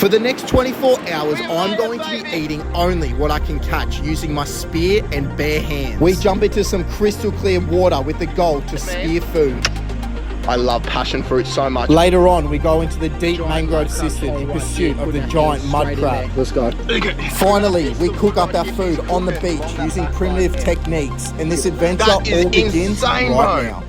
For the next 24 hours, I'm going to be eating only what I can catch using my spear and bare hands. We jump into some crystal clear water with the goal to spear food. I love passion fruit so much. Later on, we go into the deep mangrove system in pursuit of the giant mud crab. Let's go. Finally, we cook up our food on the beach using primitive techniques, and this adventure all begins right now.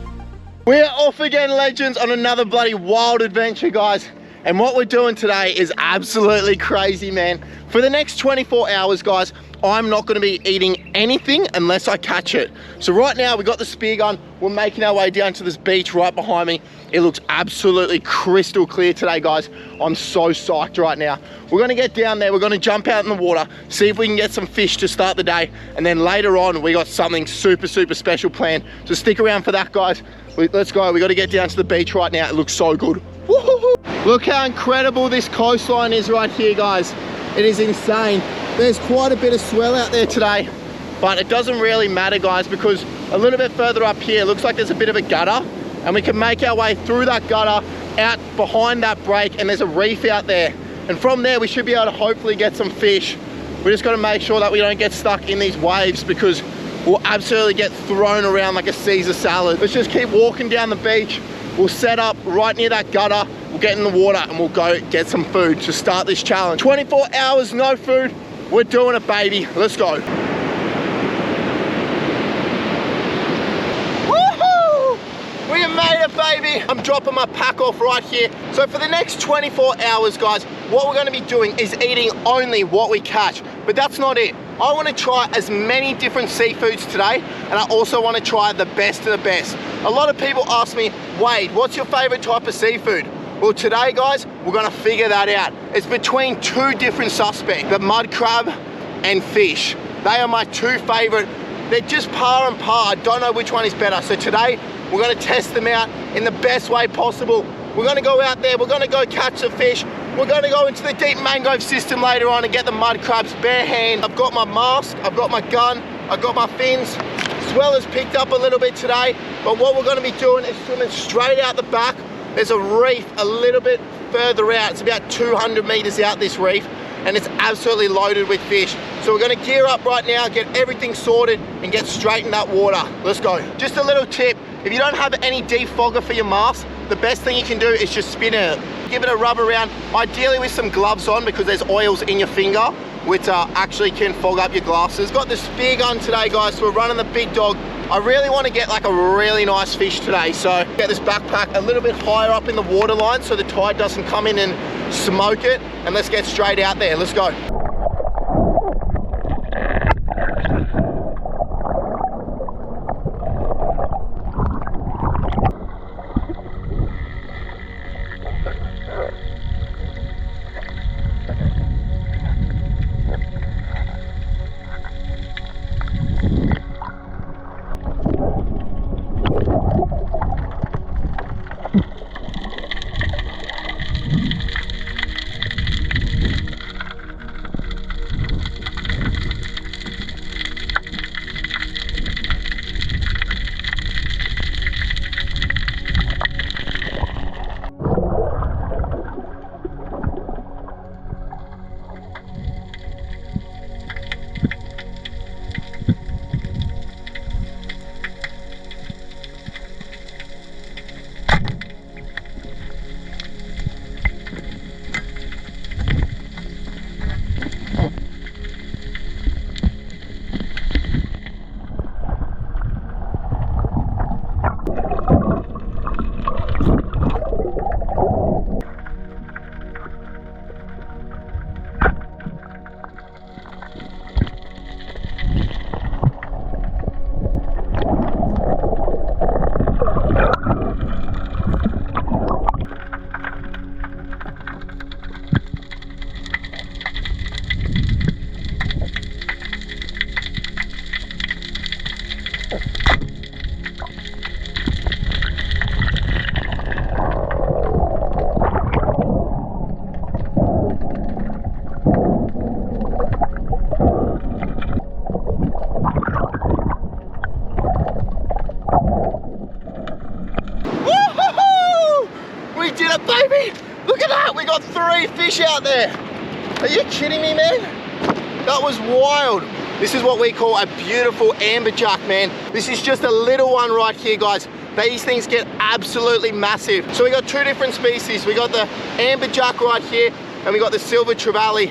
We're off again, legends, on another bloody wild adventure, guys. And what we're doing today is absolutely crazy, man. For the next 24 hours, guys, I'm not gonna be eating anything unless I catch it. So right now, we got the spear gun. We're making our way down to this beach right behind me. It looks absolutely crystal clear today, guys. I'm so psyched right now. We're gonna get down there. We're gonna jump out in the water, see if we can get some fish to start the day. And then later on, we got something super, super special planned. So stick around for that, guys. Let's go. We gotta get down to the beach right now. It looks so good. Woo-hoo-hoo. Look how incredible this coastline is right here, guys. It is insane. There's quite a bit of swell out there today, but it doesn't really matter, guys, because a little bit further up here, it looks like there's a bit of a gutter, and we can make our way through that gutter, out behind that break, and there's a reef out there. And from there, we should be able to hopefully get some fish. We just gotta make sure that we don't get stuck in these waves, because we'll absolutely get thrown around like a Caesar salad. Let's just keep walking down the beach. We'll set up right near that gutter. We'll get in the water and we'll go get some food to start this challenge. 24 hours, no food. We're doing it, baby. Let's go. Woohoo! We have made it, baby. I'm dropping my pack off right here. So for the next 24 hours, guys, what we're gonna be doing is eating only what we catch. But that's not it. I wanna try as many different seafoods today, and I also wanna try the best of the best. A lot of people ask me, Wade, what's your favorite type of seafood? Well, today, guys, we're gonna figure that out. It's between two different suspects, the mud crab and fish. They are my two favorite. They're just par and par. I don't know which one is better. So today, we're gonna test them out in the best way possible. We're gonna go out there, we're gonna go catch some fish. We're gonna go into the deep mangrove system later on and get the mud crabs bare hand. I've got my mask, I've got my gun, I've got my fins. Swell has picked up a little bit today, but what we're gonna be doing is swimming straight out the back. There's a reef a little bit further out. It's about 200 meters out, this reef, and it's absolutely loaded with fish. So we're gonna gear up right now, get everything sorted, and get straight in that water. Let's go. Just a little tip, if you don't have any defogger for your mask, the best thing you can do is just spin it. Give it a rub around, ideally with some gloves on, because there's oils in your finger, which actually can fog up your glasses. Got the spear gun today, guys, so we're running the big dog. I really want to get like a really nice fish today, so get this backpack a little bit higher up in the water line so the tide doesn't come in and smoke it, and let's get straight out there. Let's go. fish out there. Are you kidding me, man? That was wild. This is what we call a beautiful amberjack, man. This is just a little one right here, guys. These things get absolutely massive. So we got two different species. We got the amberjack right here, and we got the silver trevally.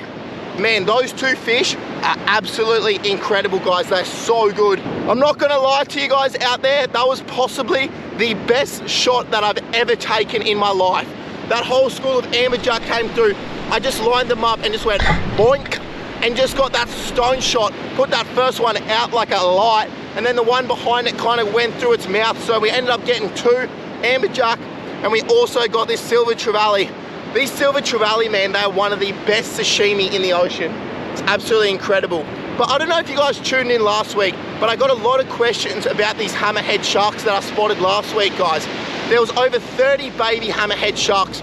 Man, those two fish are absolutely incredible, guys. They're so good. I'm not gonna lie to you guys out there, that was possibly the best shot that I've ever taken in my life. That whole school of amberjack came through. I just lined them up and just went boink, and just got that stone shot, put that first one out like a light, and then the one behind it kind of went through its mouth. So we ended up getting two amberjack, and we also got this silver trevally. These silver trevally, man, they are one of the best sashimi in the ocean. It's absolutely incredible. But I don't know if you guys tuned in last week, but I got a lot of questions about these hammerhead sharks that I spotted last week, guys. There was over 30 baby hammerhead sharks.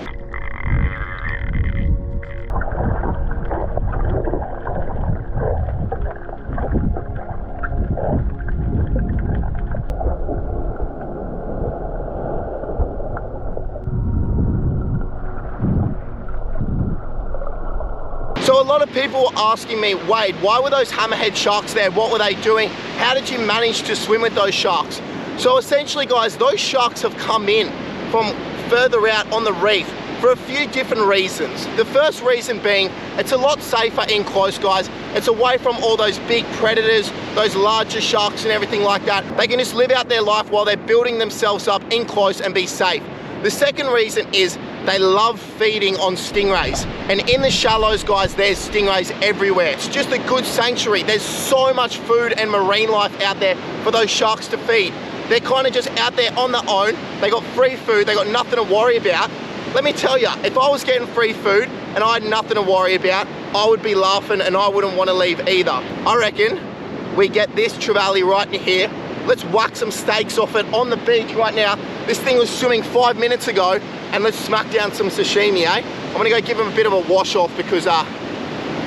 So a lot of people were asking me, Wade, why were those hammerhead sharks there? What were they doing? How did you manage to swim with those sharks? So essentially, guys, those sharks have come in from further out on the reef for a few different reasons. The first reason being, it's a lot safer in close, guys. It's away from all those big predators, those larger sharks and everything like that. They can just live out their life while they're building themselves up in close and be safe. The second reason is they love feeding on stingrays. And in the shallows, guys, there's stingrays everywhere. It's just a good sanctuary. There's so much food and marine life out there for those sharks to feed. They're kind of just out there on their own. They got free food. They got nothing to worry about. Let me tell you, if I was getting free food and I had nothing to worry about, I would be laughing and I wouldn't want to leave either. I reckon we get this trevally right in here. Let's whack some steaks off it on the beach right now. This thing was swimming 5 minutes ago, and let's smack down some sashimi, eh? I'm gonna go give him a bit of a wash off because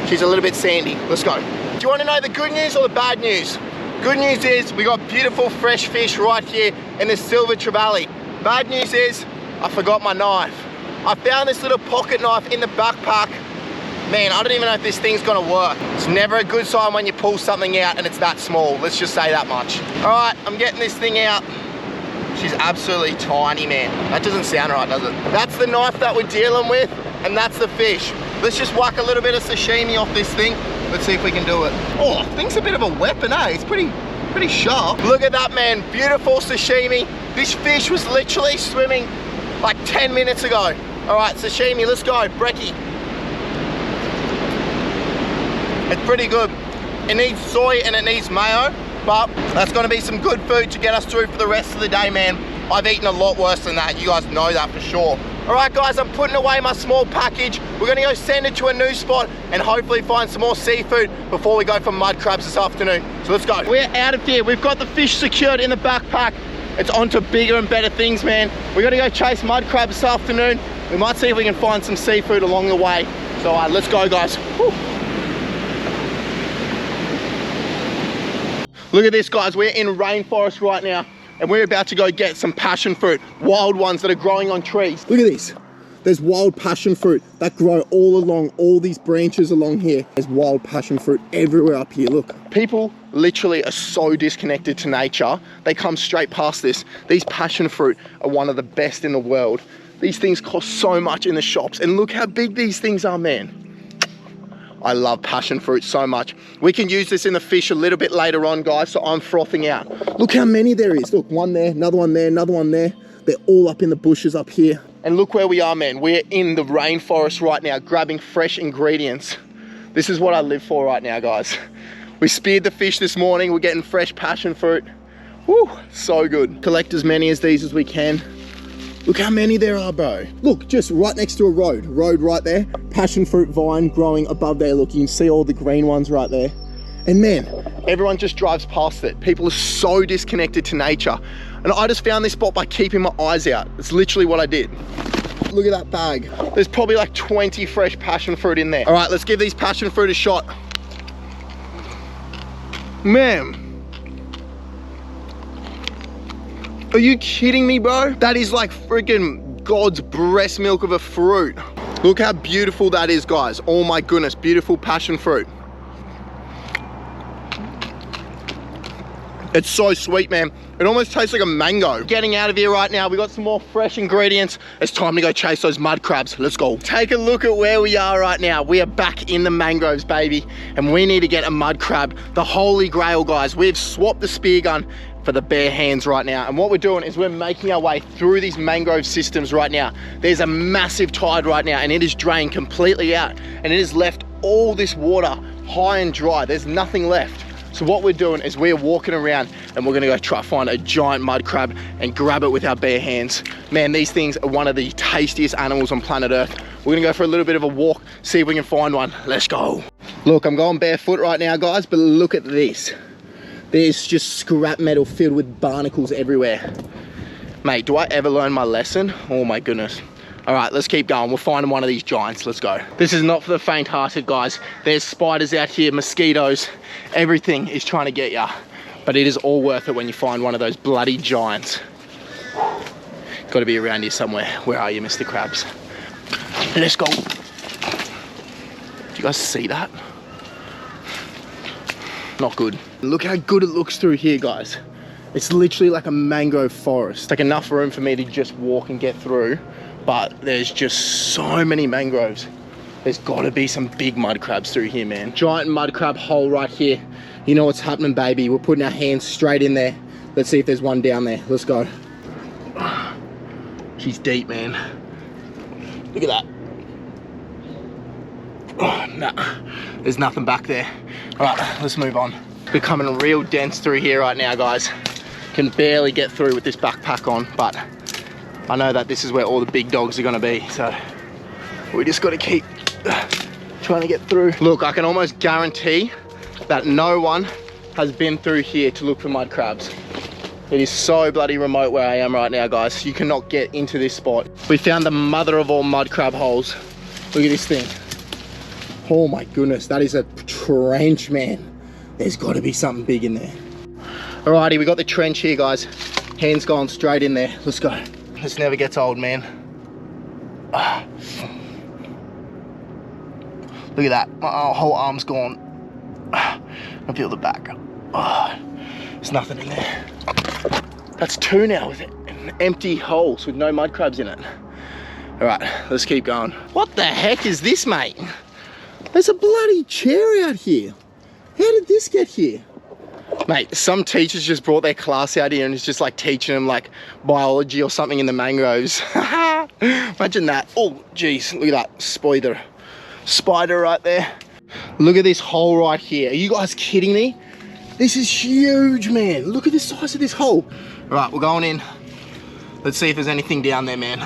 she's a little bit sandy. Let's go. Do you wanna know the good news or the bad news? Good news is we got beautiful fresh fish right here in the silver trevally. Bad news is I forgot my knife. I found this little pocket knife in the backpack. Man, I don't even know if this thing's gonna work. It's never a good sign when you pull something out and it's that small. Let's just say that much. All right, I'm getting this thing out. She's absolutely tiny, man. That doesn't sound right, does it? That's the knife that we're dealing with, and that's the fish. Let's just whack a little bit of sashimi off this thing. Let's see if we can do it. Oh, I think it's a bit of a weapon, eh? It's pretty sharp. Look at that, man. Beautiful sashimi. This fish was literally swimming like 10 minutes ago. All right, sashimi, let's go. Brekkie. It's pretty good. It needs soy and it needs mayo, but that's gonna be some good food to get us through for the rest of the day, man. I've eaten a lot worse than that. You guys know that for sure. All right, guys, I'm putting away my small package. We're gonna go send it to a new spot and hopefully find some more seafood before we go for mud crabs this afternoon. So let's go. We're out of here. We've got the fish secured in the backpack. It's on to bigger and better things, man. We're gonna go chase mud crabs this afternoon. We might see if we can find some seafood along the way. So let's go, guys. Whew. Look at this, guys. We're in rainforest right now, and we're about to go get some passion fruit, wild ones that are growing on trees. Look at this. There's wild passion fruit that grow all along all these branches along here. There's wild passion fruit everywhere up here, look. People literally are so disconnected to nature. They come straight past this. These passion fruit are one of the best in the world. These things cost so much in the shops, and look how big these things are, man. I love passion fruit so much. We can use this in the fish a little bit later on, guys, so I'm frothing out. Look how many there is. Look, one there, another one there, another one there. They're all up in the bushes up here. And look where we are, man. We're in the rainforest right now, grabbing fresh ingredients. This is what I live for right now, guys. We speared the fish this morning. We're getting fresh passion fruit. Woo, so good. Collect as many of these as we can. Look how many there are, bro. Look, just right next to a road. Road right there. Passion fruit vine growing above there. Look, you can see all the green ones right there. And man, everyone just drives past it. People are so disconnected to nature. And I just found this spot by keeping my eyes out. It's literally what I did. Look at that bag. There's probably like 20 fresh passion fruit in there. All right, let's give these passion fruit a shot. Man. Are you kidding me, bro? That is like freaking God's breast milk of a fruit. Look how beautiful that is, guys. Oh my goodness, beautiful passion fruit. It's so sweet, man. It almost tastes like a mango. Getting out of here right now. We got some more fresh ingredients. It's time to go chase those mud crabs. Let's go. Take a look at where we are right now. We are back in the mangroves, baby. And we need to get a mud crab. The holy grail, guys. We've swapped the spear gun for the bare hands right now. And what we're doing is we're making our way through these mangrove systems right now. There's a massive tide right now and it is drained completely out. And it has left all this water high and dry. There's nothing left. So what we're doing is we're walking around and we're gonna go try to find a giant mud crab and grab it with our bare hands. Man, these things are one of the tastiest animals on planet Earth. We're gonna go for a little bit of a walk, see if we can find one. Let's go. Look, I'm going barefoot right now, guys, but look at this. There's just scrap metal filled with barnacles everywhere. Mate, do I ever learn my lesson? Oh my goodness. All right, let's keep going. We'll find one of these giants. Let's go. This is not for the faint-hearted, guys. There's spiders out here, mosquitoes. Everything is trying to get ya. But it is all worth it when you find one of those bloody giants. Got to be around here somewhere. Where are you, Mr. Krabs? Let's go. Do you guys see that? Not good. Look how good it looks through here, guys. It's literally like a mangrove forest. Like enough room for me to just walk and get through. But there's just so many mangroves. There's gotta be some big mud crabs through here, man. Giant mud crab hole right here. You know what's happening, baby. We're putting our hands straight in there. Let's see if there's one down there. Let's go. She's deep, man. Look at that. Oh, nah, there's nothing back there. All right, let's move on. Becoming real dense through here right now, guys. Can barely get through with this backpack on, but I know that this is where all the big dogs are gonna be, so we just gotta keep trying to get through. Look, I can almost guarantee that no one has been through here to look for mud crabs. It is so bloody remote where I am right now, guys. You cannot get into this spot. We found the mother of all mud crab holes. Look at this thing. Oh my goodness, that is a trench, man. There's gotta be something big in there. Alrighty, we got the trench here, guys. Hands gone straight in there. Let's go. This never gets old, man. Look at that. My whole arm's gone. I feel the back. There's nothing in there. That's two now with empty holes with no mud crabs in it. All right, let's keep going. What the heck is this, mate? There's a bloody chair out here. How did this get here? Mate, some teachers just brought their class out here and it's just like teaching them like biology or something in the mangroves. Imagine that. Oh, geez, look at that spider right there. Look at this hole right here. Are you guys kidding me? This is huge, man. Look at the size of this hole. All right, we're going in. Let's see if there's anything down there, man.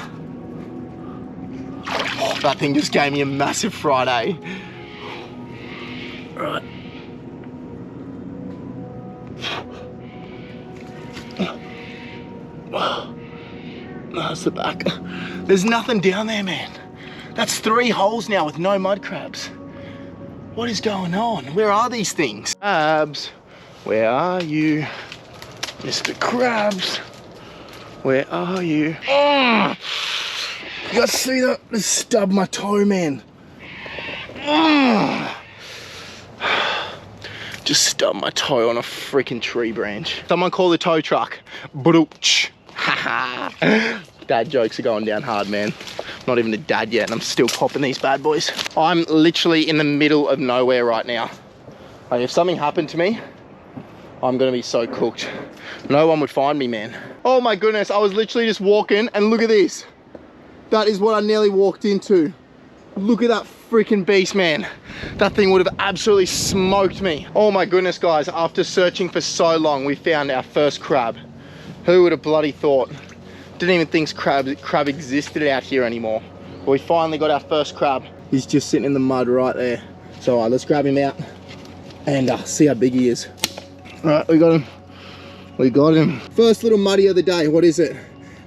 Oh, that thing just gave me a massive fright, eh? All right. That's the back. There's nothing down there, man. That's 3 holes now with no mud crabs. What is going on? Where are these things? Crabs, where are you? Mr. Krabs, where are you? Oh, you guys see that? I stubbed my toe, man. Oh. Just stubbed my toe on a freaking tree branch. Someone call the tow truck. Dad jokes are going down hard, man. I'm not even a dad yet and I'm still popping these bad boys. I'm literally in the middle of nowhere right now. Like if something happened to me, I'm gonna be so cooked. No one would find me, man. Oh my goodness, I was literally just walking and look at this. That is what I nearly walked into. Look at that freaking beast, man. That thing would have absolutely smoked me. Oh my goodness, guys, after searching for so long, we found our first crab. Who would have bloody thought? Didn't even think crab existed out here anymore. But we finally got our first crab. He's just sitting in the mud right there. So let's grab him out and see how big he is. All right, we got him. We got him. First little muddy of the day. What is it?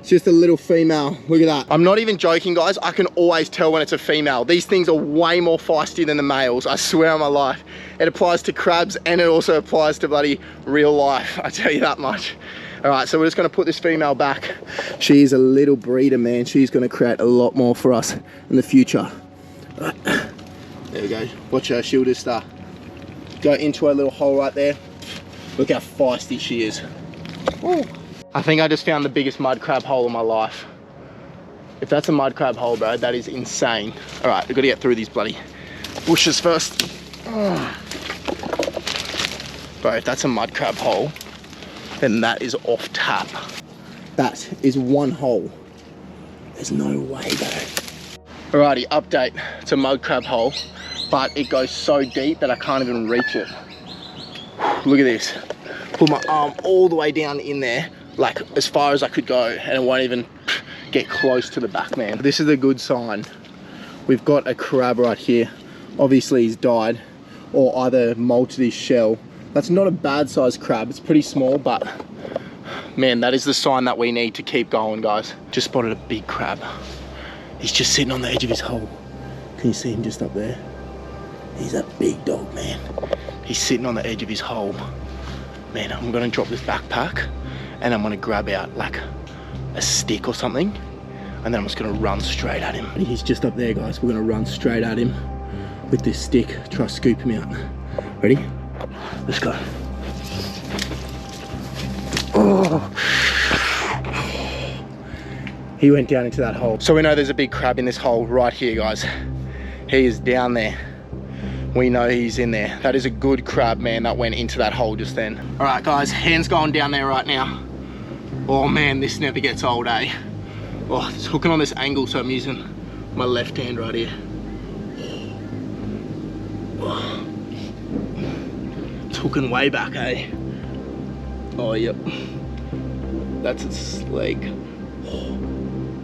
It's just a little female. Look at that. I'm not even joking, guys. I can always tell when it's a female. These things are way more feisty than the males. I swear on my life. It applies to crabs and it also applies to bloody real life. I tell you that much. All right, so we're just gonna put this female back. She is a little breeder, man. She's gonna create a lot more for us in the future. All right. There we go. Watch her, she'll just go into her little hole right there. Look how feisty she is. Ooh. I think I just found the biggest mud crab hole in my life. If that's a mud crab hole, bro, that is insane. All right, we've got to get through these bloody bushes first. Oh. Bro, if that's a mud crab hole, then that is off tap. That is one hole. There's no way, bro. Alrighty, update. It's a mud crab hole, but it goes so deep that I can't even reach it. Look at this. Put my arm all the way down in there, like as far as I could go, and it won't even get close to the back, man. This is a good sign. We've got a crab right here. Obviously he's died or either molted his shell. That's not a bad sized crab. It's pretty small, but man, that is the sign that we need to keep going, guys. Just spotted a big crab. He's just sitting on the edge of his hole. Can you see him just up there? He's a big dog, man. He's sitting on the edge of his hole. Man, I'm gonna drop this backpack and I'm gonna grab out like a stick or something, and then I'm just gonna run straight at him. He's just up there, guys. We're gonna run straight at him with this stick, try to scoop him out. Ready? Let's go. Oh. He went down into that hole. So we know there's a big crab in this hole right here, guys. He is down there. We know he's in there. That is a good crab, man, that went into that hole just then. All right, guys, hand's going down there right now. Oh man, this never gets old, eh? Oh, it's hooking on this angle, so I'm using my left hand right here. Oh. It's hooking way back, eh? Oh, yep. That's its leg. Oh.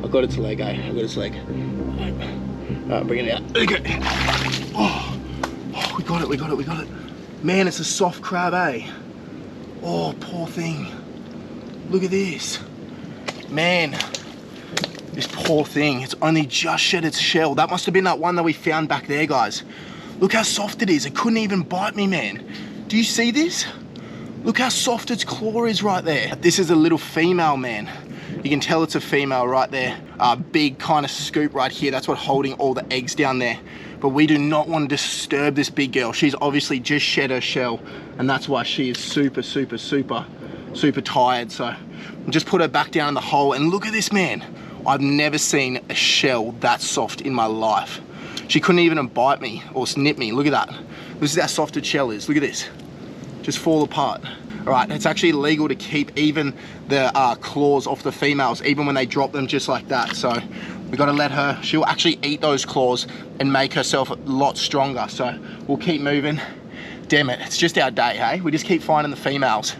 I got its leg, eh? I got its leg. All right, bring it out. Okay. Oh, we got it, we got it, we got it. Man, it's a soft crab, eh? Oh, poor thing. Look at this. Man, this poor thing, it's only just shed its shell. That must have been that one that we found back there, guys. Look how soft it is. It couldn't even bite me, man. Do you see this? Look how soft its claw is right there. This is a little female, man. You can tell it's a female right there. Big kind of scoop right here. That's what's holding all the eggs down there. But we do not want to disturb this big girl. She's obviously just shed her shell, and that's why she is super tired. So just put her back down in the hole, and look at this, man. I've never seen a shell that soft in my life. She couldn't even bite me or snip me. Look at that. This is how soft its shell is. Look at this. Just fall apart. All right, it's actually illegal to keep even the claws off the females, even when they drop them just like that. So we got to let her, she'll actually eat those claws and make herself a lot stronger. So we'll keep moving. Damn it, it's just our day, hey? We just keep finding the females.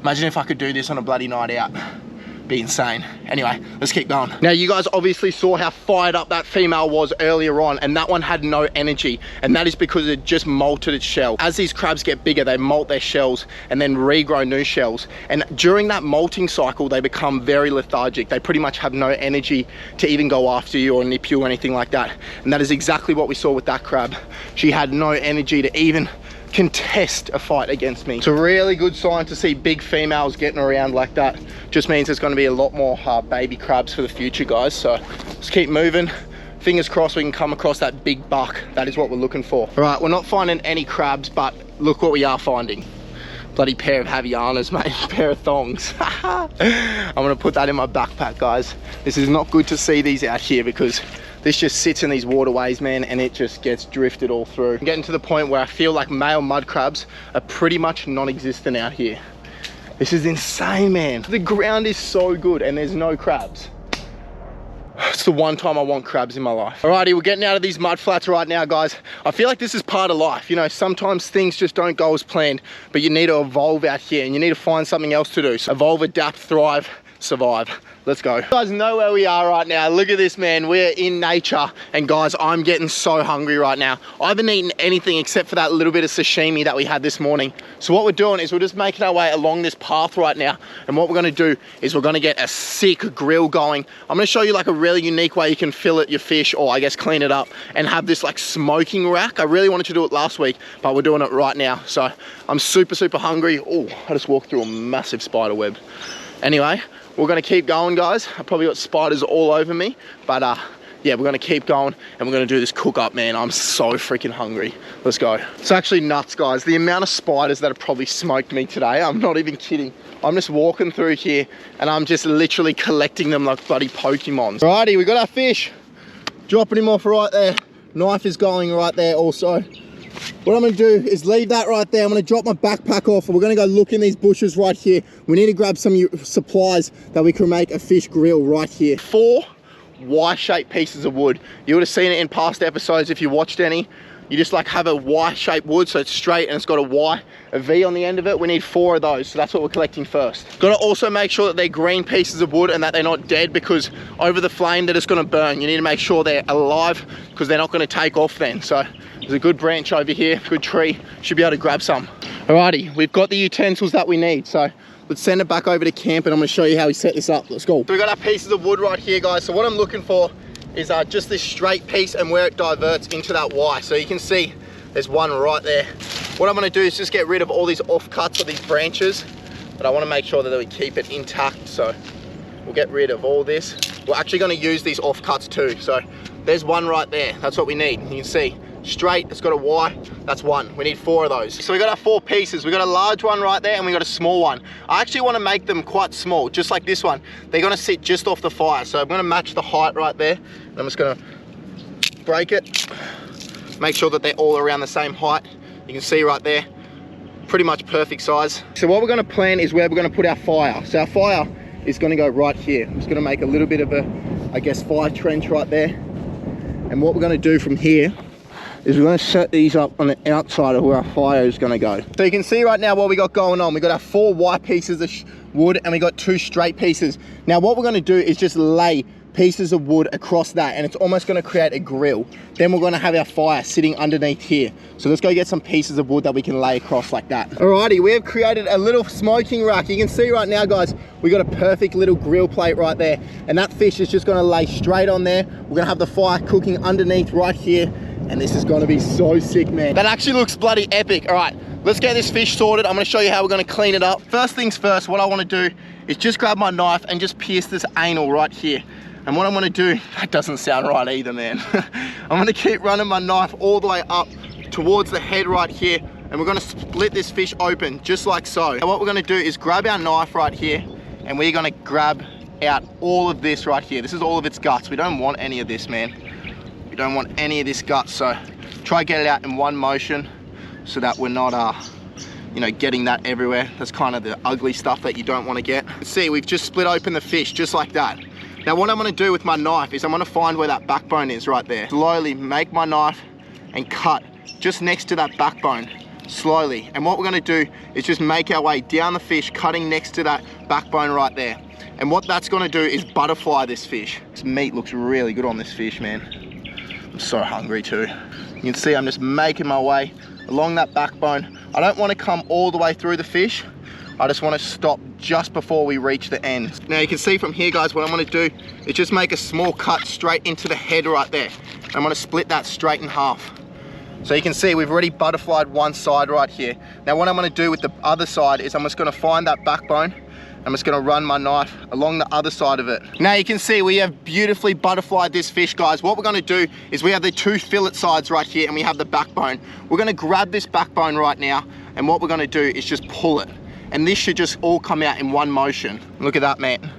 Imagine if I could do this on a bloody night out. Be insane. Anyway, let's keep going. Now, you guys obviously saw how fired up that female was earlier on, and that one had no energy, and that is because it just molted its shell. As these crabs get bigger, they molt their shells and then regrow new shells, and during that molting cycle they become very lethargic. They pretty much have no energy to even go after you or nip you or anything like that, and that is exactly what we saw with that crab. She had no energy to even contest a fight against me. It's a really good sign to see big females getting around like that. Just means there's going to be a lot more baby crabs for the future, guys. So let's keep moving. Fingers crossed we can come across that big buck. That is what we're looking for. All right, we're not finding any crabs, but look what we are finding. Bloody pair of Havianas, mate. Pair of thongs. I'm gonna put that in my backpack, guys. This is not good to see these out here because this just sits in these waterways, man, and it just gets drifted all through. I'm getting to the point where I feel like male mud crabs are pretty much non-existent out here. This is insane, man. The ground is so good and there's no crabs. It's the one time I want crabs in my life. Alrighty, we're getting out of these mud flats right now, guys. I feel like this is part of life. You know, sometimes things just don't go as planned, but you need to evolve out here and you need to find something else to do. So evolve, adapt, thrive. survive. Let's go. You guys know where we are right now. Look at this, man. We're in nature. And guys, I'm getting so hungry right now. I haven't eaten anything except for that little bit of sashimi that we had this morning. So what we're doing is we're just making our way along this path right now. And what we're gonna do is we're gonna get a sick grill going. I'm gonna show you like a really unique way you can fillet your fish, or I guess clean it up, and have this like smoking rack. I really wanted to do it last week, but we're doing it right now. So I'm super, super hungry. Oh, I just walked through a massive spider web. Anyway, we're gonna keep going, guys. I probably got spiders all over me, but yeah, we're gonna keep going and we're gonna do this cook up, man. I'm so freaking hungry. Let's go. It's actually nuts, guys. The amount of spiders that have probably smoked me today, I'm not even kidding. I'm just walking through here and I'm just literally collecting them like bloody Pokemons. Alrighty, we got our fish. Dropping him off right there. Knife is going right there also. What I'm gonna do is leave that right there. I'm gonna drop my backpack off and we're gonna go look in these bushes right here. We need to grab some supplies that we can make a fish grill right here. 4 Y-shaped pieces of wood. You would have seen it in past episodes if you watched any. You just like have a Y-shaped wood, so it's straight and it's got a Y, a V on the end of it. We need 4 of those, so that's what we're collecting first. Got to also make sure that they're green pieces of wood and that they're not dead, because over the flame they're just going to burn. You need to make sure they're alive because they're not going to take off then. So there's a good branch over here, good tree. Should be able to grab some. Alrighty, we've got the utensils that we need, so let's send it back over to camp and I'm going to show you how we set this up. Let's go. So we got our pieces of wood right here, guys. So what I'm looking for is just this straight piece and where it diverts into that Y. So you can see there's one right there. What I'm gonna do is just get rid of all these offcuts of these branches, but I wanna make sure that we keep it intact. So we'll get rid of all this. We're actually gonna use these offcuts too. So there's one right there. That's what we need. You can see straight, it's got a Y, that's one. We need 4 of those. So we got our 4 pieces. We got a large one right there and we got a small one. I actually want to make them quite small, just like this one. They're going to sit just off the fire. So I'm going to match the height right there. And I'm just going to break it. Make sure that they're all around the same height. You can see right there, pretty much perfect size. So what we're going to plan is where we're going to put our fire. So our fire is going to go right here. I'm just going to make a little bit of a, I guess, fire trench right there. And what we're going to do from here is we're going to set these up on the outside of where our fire is going to go. So you can see right now what we got going on. We got our 4 white pieces of wood and we got 2 straight pieces. Now what we're going to do is just lay pieces of wood across that, and it's almost going to create a grill. Then we're going to have our fire sitting underneath here. So let's go get some pieces of wood that we can lay across like that. Alrighty, we have created a little smoking rack. You can see right now, guys, we got a perfect little grill plate right there, and that fish is just going to lay straight on there. We're going to have the fire cooking underneath right here, and this is going to be so sick, man. That actually looks bloody epic. All right, let's get this fish sorted. I'm going to show you how we're going to clean it up. First things first, what I want to do is just grab my knife and just pierce this anal right here. And what I'm going to do, that doesn't sound right either, man. I'm going to keep running my knife all the way up towards the head right here, and we're going to split this fish open just like so. And what we're going to do is grab our knife right here, and we're going to grab out all of this right here. This is all of its guts. We don't want any of this, man. We don't want any of this guts, so try get it out in one motion so that we're not you know, getting that everywhere. That's kind of the ugly stuff that you don't want to get. See, we've just split open the fish just like that. Now what I'm going to do with my knife is I'm going to find where that backbone is right there. Slowly make my knife and cut just next to that backbone, slowly. And what we're going to do is just make our way down the fish, cutting next to that backbone right there. And what that's going to do is butterfly this fish. This meat looks really good on this fish, man. I'm so hungry too. You can see I'm just making my way along that backbone. I don't want to come all the way through the fish. I just want to stop just before we reach the end. Now you can see from here, guys, what I'm going to do is just make a small cut straight into the head right there. I'm going to split that straight in half. So you can see we've already butterflied one side right here. Now what I'm going to do with the other side is I'm just going to find that backbone. I'm just going to run my knife along the other side of it. Now you can see we have beautifully butterflied this fish, guys. What we're going to do is we have the 2 fillet sides right here and we have the backbone. We're going to grab this backbone right now, and what we're going to do is just pull it. And this should just all come out in one motion. Look at that, man.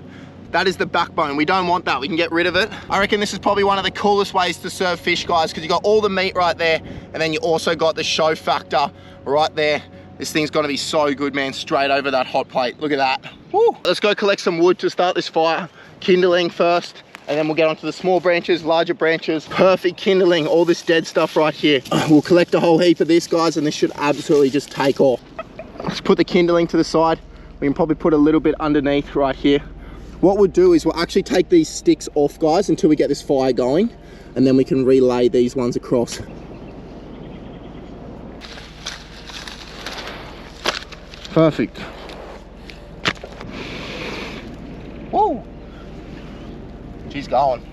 That is the backbone. We don't want that. We can get rid of it. I reckon this is probably one of the coolest ways to serve fish, guys, because you got all the meat right there, and then you also got the show factor right there. This thing's gonna be so good, man, straight over that hot plate. Look at that. Woo. Let's go collect some wood to start this fire. Kindling first, and then we'll get onto the small branches, larger branches. Perfect kindling, all this dead stuff right here. We'll collect a whole heap of this, guys, and this should absolutely just take off. Let's put the kindling to the side. We can probably put a little bit underneath right here. What we'll do is we'll actually take these sticks off, guys, until we get this fire going, and then we can relay these ones across. Perfect. Whoa! She's going.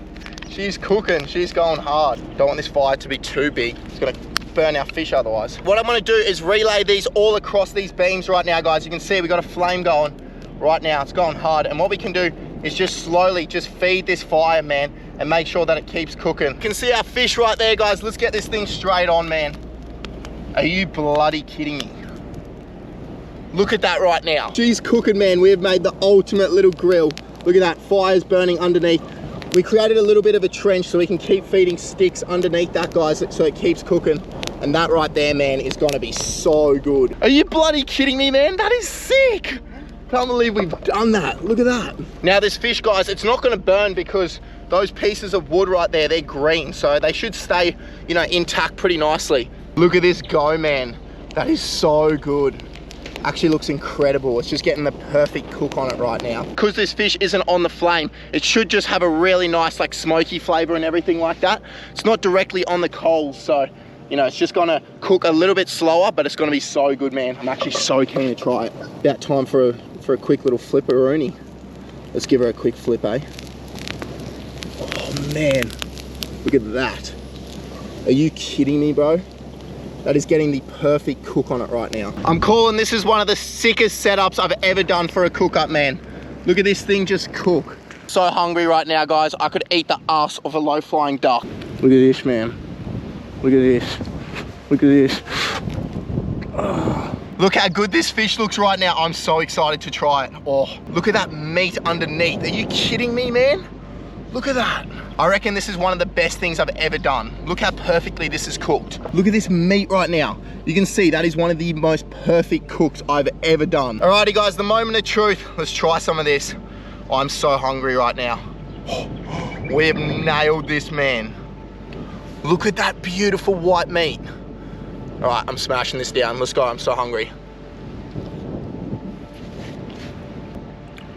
She's cooking. She's going hard. Don't want this fire to be too big. It's gonna burn our fish otherwise. What I'm gonna do is relay these all across these beams right now, guys. You can see we got a flame going right now. It's going hard. And what we can do is just slowly just feed this fire, man, and make sure that it keeps cooking. You can see our fish right there, guys. Let's get this thing straight on, man. Are you bloody kidding me? Look at that right now. She's cooking, man. We have made the ultimate little grill. Look at that, fire's burning underneath. We created a little bit of a trench so we can keep feeding sticks underneath that, guys, so it keeps cooking. And that right there, man, is gonna be so good. Are you bloody kidding me, man? That is sick. Can't believe we've done that. Look at that. Now this fish, guys, it's not gonna burn because those pieces of wood right there, they're green. So they should stay, you know, intact pretty nicely. Look at this go, man. That is so good. Actually looks incredible. It's just getting the perfect cook on it right now. Because this fish isn't on the flame, it should just have a really nice like smoky flavor and everything like that. It's not directly on the coals, so you know, it's just gonna cook a little bit slower, but it's gonna be so good, man. I'm actually so keen to try it. About time for a quick little flipperoonie. Let's give her a quick flip, eh? Oh man, look at that. Are you kidding me, bro? That is getting the perfect cook on it right now. I'm calling this is one of the sickest setups I've ever done for a cook up, man. Look at this thing just cook. So hungry right now, guys. I could eat the ass of a low-flying duck. Look at this, man. Look at this. Look at this. Oh. Look how good this fish looks right now. I'm so excited to try it. Oh, look at that meat underneath. Are you kidding me, man? Look at that. I reckon this is one of the best things I've ever done. Look how perfectly this is cooked. Look at this meat right now. You can see that is one of the most perfect cooks I've ever done. Alrighty guys, the moment of truth. Let's try some of this. I'm so hungry right now. We have nailed this, man. Look at that beautiful white meat. All right, I'm smashing this down. Let's go, I'm so hungry.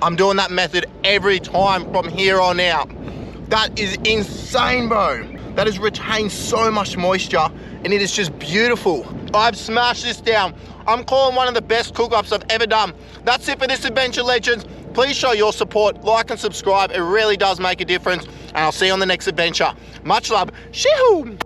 I'm doing that method every time from here on out. That is insane, bro. That has retained so much moisture and it is just beautiful. I've smashed this down. I'm calling one of the best cook-ups I've ever done. That's it for this adventure, legends. Please show your support, like and subscribe. It really does make a difference. And I'll see you on the next adventure. Much love. Shoo!